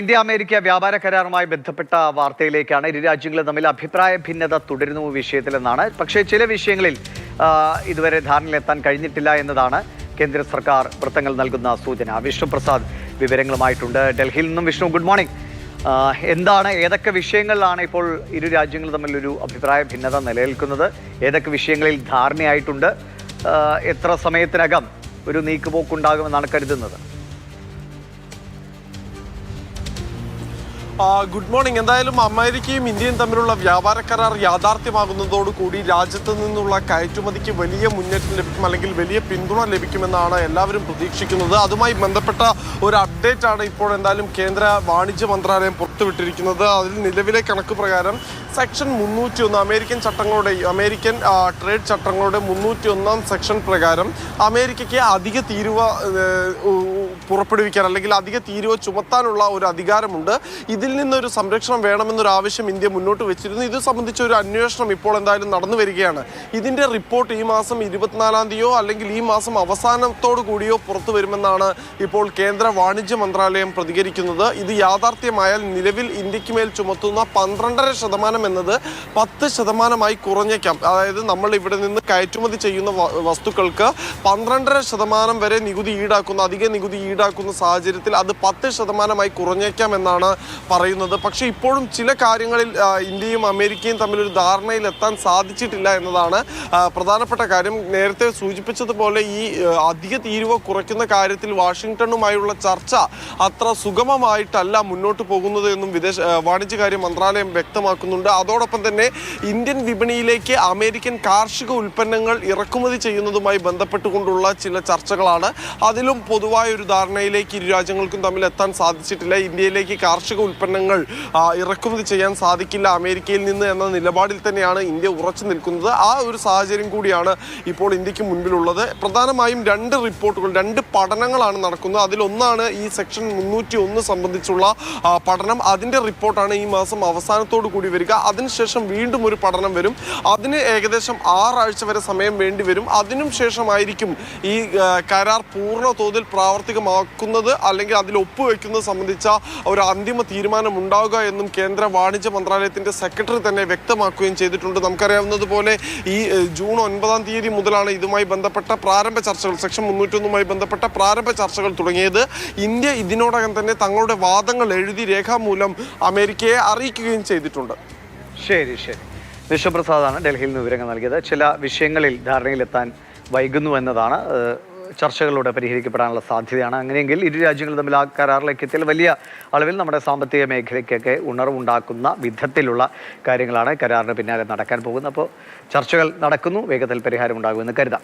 India America വ്യാപാര കരാറുമായി ബന്ധപ്പെട്ട വാർത്തയിലേക്കാണ്. ഇരു രാജ്യങ്ങളും തമ്മിൽ അഭിപ്രായ ഭിന്നത തുടരുന്നു വിഷയത്തിലെന്നാണ്. പക്ഷേ ചില വിഷയങ്ങളിൽ ഇതുവരെ ധാരണയിലെത്താൻ കഴിഞ്ഞിട്ടില്ല എന്നതാണ് കേന്ദ്ര സർക്കാർ വൃത്തങ്ങൾ നൽകുന്ന സൂചന. വിഷ്ണു പ്രസാദ് വിവരങ്ങളുമായിട്ടുണ്ട് ഡൽഹിയിൽ നിന്നും. Vishnu, good morning. ഏതൊക്കെ വിഷയങ്ങളിലാണ് ഇപ്പോൾ ഇരു രാജ്യങ്ങളും തമ്മിലൊരു അഭിപ്രായ ഭിന്നത നിലനിൽക്കുന്നത്? ഏതൊക്കെ വിഷയങ്ങളിൽ ധാരണയായിട്ടുണ്ട്? എത്ര സമയത്തിനകം ഒരു നീക്കുപോക്കുണ്ടാകുമെന്നാണ് കരുതുന്നത്? Good morning. എന്തായാലും അമേരിക്കയും ഇന്ത്യയും തമ്മിലുള്ള വ്യാപാര കരാർ യാഥാർത്ഥ്യമാകുന്നതോടുകൂടി രാജ്യത്ത് നിന്നുള്ള കയറ്റുമതിക്ക് വലിയ മുന്നേറ്റം ലഭിക്കും, അല്ലെങ്കിൽ വലിയ പിന്തുണ ലഭിക്കുമെന്നാണ് എല്ലാവരും പ്രതീക്ഷിക്കുന്നത്. അതുമായി ബന്ധപ്പെട്ട ഒരു അപ്ഡേറ്റ് ആണ് ഇപ്പോൾ എന്തായാലും കേന്ദ്ര വാണിജ്യ മന്ത്രാലയം പുറത്തുവിട്ടിരിക്കുന്നത്. അതിൽ നിലവിലെ കണക്ക് പ്രകാരം സെക്ഷൻ 301 അമേരിക്കൻ ട്രേഡ് ചട്ടങ്ങളുടെ 301 സെക്ഷൻ പ്രകാരം അമേരിക്കയ്ക്ക് അധിക തീരുവ പുറപ്പെടുവിക്കാൻ, അല്ലെങ്കിൽ അധിക തീരുവ ചുമത്താനുള്ള ഒരു അധികാരമുണ്ട്. ഇതിൽ നിന്നൊരു സംരക്ഷണം വേണമെന്നൊരു ആവശ്യം ഇന്ത്യ മുന്നോട്ട് വെച്ചിരുന്നു. ഇത് സംബന്ധിച്ച ഒരു അന്വേഷണം ഇപ്പോൾ എന്തായാലും നടന്നു വരികയാണ്. ഇതിൻ്റെ റിപ്പോർട്ട് ഈ മാസം 24-ാം തീയതിയോ അല്ലെങ്കിൽ ഈ മാസം അവസാനത്തോടു കൂടിയോ പുറത്തു വരുമെന്നാണ് ഇപ്പോൾ കേന്ദ്ര വാണിജ്യ മന്ത്രാലയം പ്രതികരിക്കുന്നത്. ഇത് യാഥാർത്ഥ്യമായാൽ നിലവിൽ ഇന്ത്യക്ക് മേൽ ചുമത്തുന്ന 12.5% എന്നത് 10% കുറഞ്ഞേക്കാം. അതായത് നമ്മൾ ഇവിടെ നിന്ന് കയറ്റുമതി ചെയ്യുന്ന വസ്തുക്കൾക്ക് 12.5% വരെ നികുതി ഈടാക്കുന്ന, അധിക നികുതി ഈടാക്കുന്ന സാഹചര്യത്തിൽ അത് 10% കുറഞ്ഞേക്കാം എന്നാണ് പറയുന്നത്. പക്ഷേ ഇപ്പോഴും ചില കാര്യങ്ങളിൽ ഇന്ത്യയും അമേരിക്കയും തമ്മിലൊരു ധാരണയിലെത്താൻ സാധിച്ചിട്ടില്ല എന്നതാണ് പ്രധാനപ്പെട്ട കാര്യം. നേരത്തെ സൂചിപ്പിച്ചതുപോലെ ഈ അധിക തീരുവ കുറയ്ക്കുന്ന കാര്യത്തിൽ വാഷിംഗ്ടണുമായുള്ള ചർച്ച അത്ര സുഗമമായിട്ടല്ല മുന്നോട്ട് പോകുന്നത് എന്നും വാണിജ്യകാര്യ മന്ത്രാലയം വ്യക്തമാക്കുന്നുണ്ട്. അതോടൊപ്പം തന്നെ ഇന്ത്യൻ വിപണിയിലേക്ക് അമേരിക്കൻ കാർഷിക ഉൽപ്പന്നങ്ങൾ ഇറക്കുമതി ചെയ്യുന്നതുമായി ബന്ധപ്പെട്ടുകൊണ്ടുള്ള ചില ചർച്ചകളാണ്. അതിലും പൊതുവായ ഒരു ധാരണയിലേക്ക് ഇരു രാജ്യങ്ങൾക്കും തമ്മിൽ എത്താൻ സാധിച്ചിട്ടില്ല. ഇന്ത്യയിലേക്ക് കാർഷിക ഉൽപ്പന്നങ്ങൾ ഇറക്കുമതി ചെയ്യാൻ സാധിക്കില്ല അമേരിക്കയിൽ നിന്ന് എന്ന നിലപാടിൽ തന്നെയാണ് ഇന്ത്യ ഉറച്ചു നിൽക്കുന്നത്. ആ ഒരു സാഹചര്യം കൂടിയാണ് ഇപ്പോൾ ഇന്ത്യക്ക് മുൻപിലുള്ളത്. പ്രധാനമായും രണ്ട് പഠനങ്ങളാണ് നടക്കുന്നത്. അതിലൊന്നാണ് ഈ സെക്ഷൻ 301 സംബന്ധിച്ചുള്ള പഠനം. അതിൻ്റെ റിപ്പോർട്ടാണ് ഈ മാസം അവസാനത്തോടു കൂടി വരിക. അതിനുശേഷം വീണ്ടും ഒരു പഠനം വരും. അതിന് ഏകദേശം 6 ആഴ്ച വരെ സമയം വേണ്ടി വരും. അതിനും ശേഷമായിരിക്കും ഈ കരാർ പൂർണ്ണ തോതിൽ പ്രാവർത്തികമാക്കുന്നത്, അല്ലെങ്കിൽ അതിൽ ഒപ്പുവെക്കുന്നത് സംബന്ധിച്ച ഒരു അന്തിമ തീരുമാനം ഉണ്ടാവുക എന്നും കേന്ദ്ര വാണിജ്യ മന്ത്രാലയത്തിന്റെ സെക്രട്ടറി തന്നെ വ്യക്തമാക്കുകയും ചെയ്തിട്ടുണ്ട്. നമുക്കറിയാവുന്നതുപോലെ ഈ ജൂൺ 9-ാം തീയതി മുതലാണ് ഇതുമായി ബന്ധപ്പെട്ട പ്രാരംഭ ചർച്ചകൾ, സെക്ഷൻ 301 ബന്ധപ്പെട്ട പ്രാരംഭ ചർച്ചകൾ തുടങ്ങിയത്. ഇന്ത്യ ഇതിനോടകം തന്നെ തങ്ങളുടെ വാദങ്ങൾ എഴുതി രേഖാമൂലം അമേരിക്കയെ അറിയിക്കുകയും ചെയ്തിട്ടുണ്ട്. ശരി. വിശ്വപ്രസാദാണ് ഡൽഹിയിൽ നിന്ന് വിവരങ്ങൾ നൽകിയത്. ചില വിഷയങ്ങളിൽ ധാരണയിലെത്താൻ വൈകുന്നു എന്നതാണ് ചർച്ചകളിലൂടെ പരിഹരിക്കപ്പെടാനുള്ള സാധ്യതയാണ്. അങ്ങനെയെങ്കിൽ ഇരു രാജ്യങ്ങളും തമ്മിൽ ആ കരാറിലേക്ക് എത്തിയാൽ വലിയ അളവിൽ നമ്മുടെ സാമ്പത്തിക മേഖലയ്ക്കൊക്കെ ഉണർവുണ്ടാക്കുന്ന വിധത്തിലുള്ള കാര്യങ്ങളാണ് കരാറിന് പിന്നാലെ നടക്കാൻ പോകുന്നത്. അപ്പോൾ ചർച്ചകൾ നടക്കുന്നു, വേഗത്തിൽ പരിഹാരം ഉണ്ടാകുമെന്ന് കരുതാം.